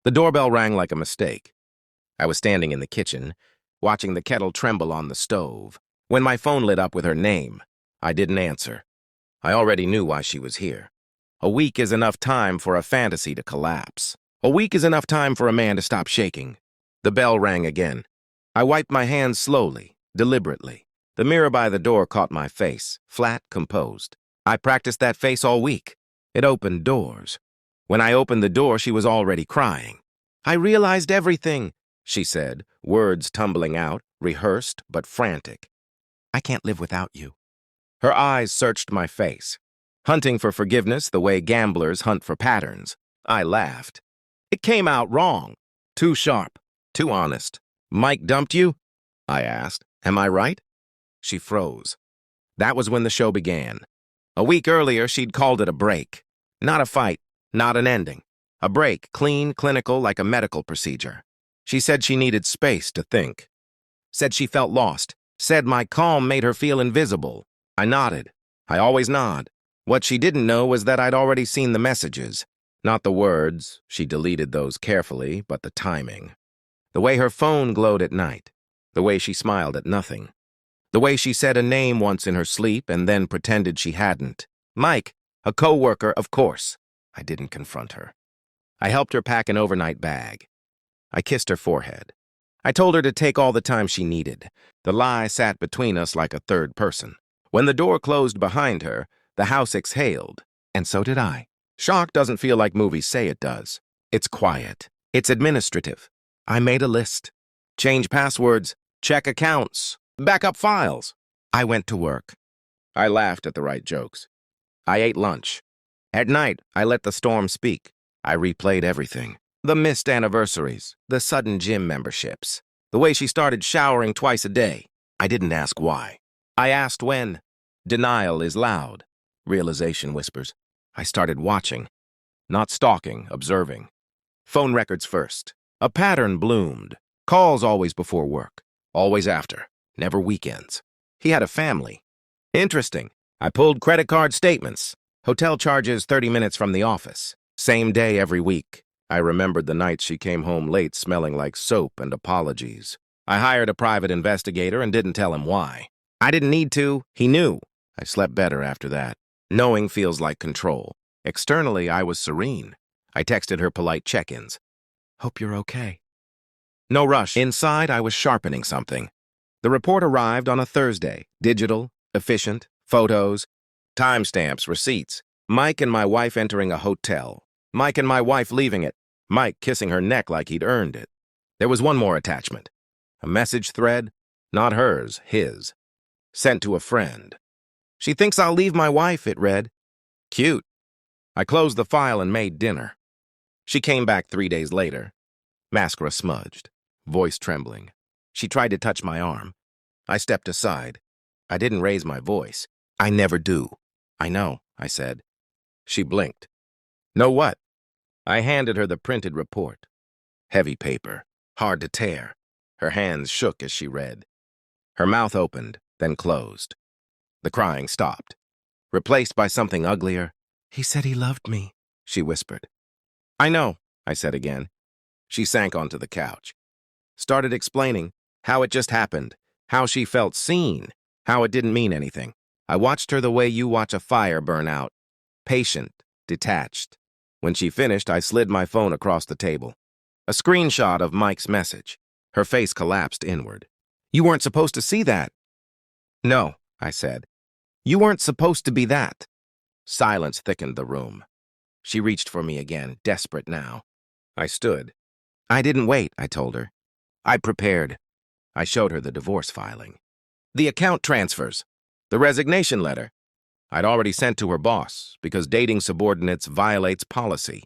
The doorbell rang like a mistake. I was standing in the kitchen, watching the kettle tremble on the stove, when my phone lit up with her name. I didn't answer. I already knew why she was here. A week is enough time for a fantasy to collapse. A week is enough time for a man to stop shaking. The bell rang again. I wiped my hands slowly, deliberately. The mirror by the door caught my face, flat, composed. I practiced that face all week. It opened doors. When I opened the door, she was already crying. "I realized everything," she said, words tumbling out, rehearsed but frantic. "I can't live without you." Her eyes searched my face, hunting for forgiveness the way gamblers hunt for patterns. I laughed. It came out wrong. Too sharp. Too honest. "Mike dumped you?" I asked. "Am I right?" She froze. That was when the show began. A week earlier, she'd called it a break. Not a fight, not an ending. A break, clean, clinical, like a medical procedure. She said she needed space to think. Said she felt lost. Said my calm made her feel invisible. I nodded. I always nod. What she didn't know was that I'd already seen the messages. Not the words, she deleted those carefully, but the timing. The way her phone glowed at night. The way she smiled at nothing. The way she said a name once in her sleep and then pretended she hadn't. Mike, a co-worker, of course. I didn't confront her. I helped her pack an overnight bag. I kissed her forehead. I told her to take all the time she needed. The lie sat between us like a third person. When the door closed behind her, the house exhaled, and so did I. Shock doesn't feel like movies say it does. It's quiet. It's administrative. I made a list. Change passwords, check accounts, back up files. I went to work. I laughed at the right jokes. I ate lunch. At night, I let the storm speak. I replayed everything. The missed anniversaries, the sudden gym memberships, the way she started showering twice a day. I didn't ask why. I asked when. Denial is loud. Realization whispers. I started watching. Not stalking, observing. Phone records first. A pattern bloomed. Calls always before work. Always after. Never weekends. He had a family. Interesting. I pulled credit card statements. Hotel charges 30 minutes from the office. Same day every week. I remembered the nights she came home late smelling like soap and apologies. I hired a private investigator and didn't tell him why. I didn't need to. He knew. I slept better after that. Knowing feels like control. Externally, I was serene. I texted her polite check-ins. "Hope you're okay." No rush. Inside, I was sharpening something. The report arrived on a Thursday. Digital, efficient, photos, timestamps, receipts. Mike and my wife entering a hotel. Mike and my wife leaving it. Mike kissing her neck like he'd earned it. There was one more attachment. A message thread. Not hers, his. Sent to a friend. "She thinks I'll leave my wife," it read. Cute. I closed the file and made dinner. She came back 3 days later. Mascara smudged. Voice trembling. She tried to touch my arm. I stepped aside. I didn't raise my voice. I never do. "I know," I said. She blinked. "Know what?" I handed her the printed report. Heavy paper. Hard to tear. Her hands shook as she read. Her mouth opened, then closed. The crying stopped. Replaced by something uglier. "He said he loved me," she whispered. "I know," I said again. She sank onto the couch. Started explaining how it just happened, how she felt seen, how it didn't mean anything. I watched her the way you watch a fire burn out. Patient, detached. When she finished, I slid my phone across the table. A screenshot of Mike's message. Her face collapsed inward. "You weren't supposed to see that." "No," I said. "You weren't supposed to be that." Silence thickened the room. She reached for me again, desperate now. I stood. "I didn't wait," I told her. "I prepared." I showed her the divorce filing. The account transfers. The resignation letter. I'd already sent to her boss, because dating subordinates violates policy.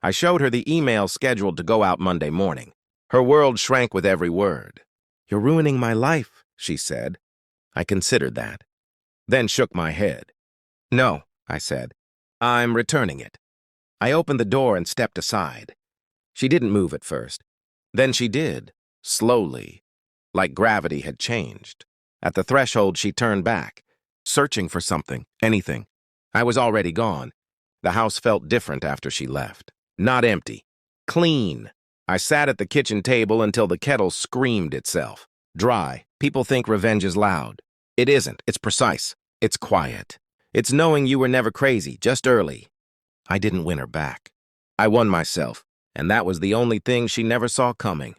I showed her the email scheduled to go out Monday morning. Her world shrank with every word. "You're ruining my life," she said. I considered that. Then shook my head. "No," I said. "I'm returning it." I opened the door and stepped aside. She didn't move at first. Then she did, slowly, like gravity had changed. At the threshold, she turned back, searching for something, anything. I was already gone. The house felt different after she left. Not empty. Clean. I sat at the kitchen table until the kettle screamed itself. Dry. People think revenge is loud. It isn't. It's precise. It's quiet. It's knowing you were never crazy, just early. I didn't win her back. I won myself, and that was the only thing she never saw coming.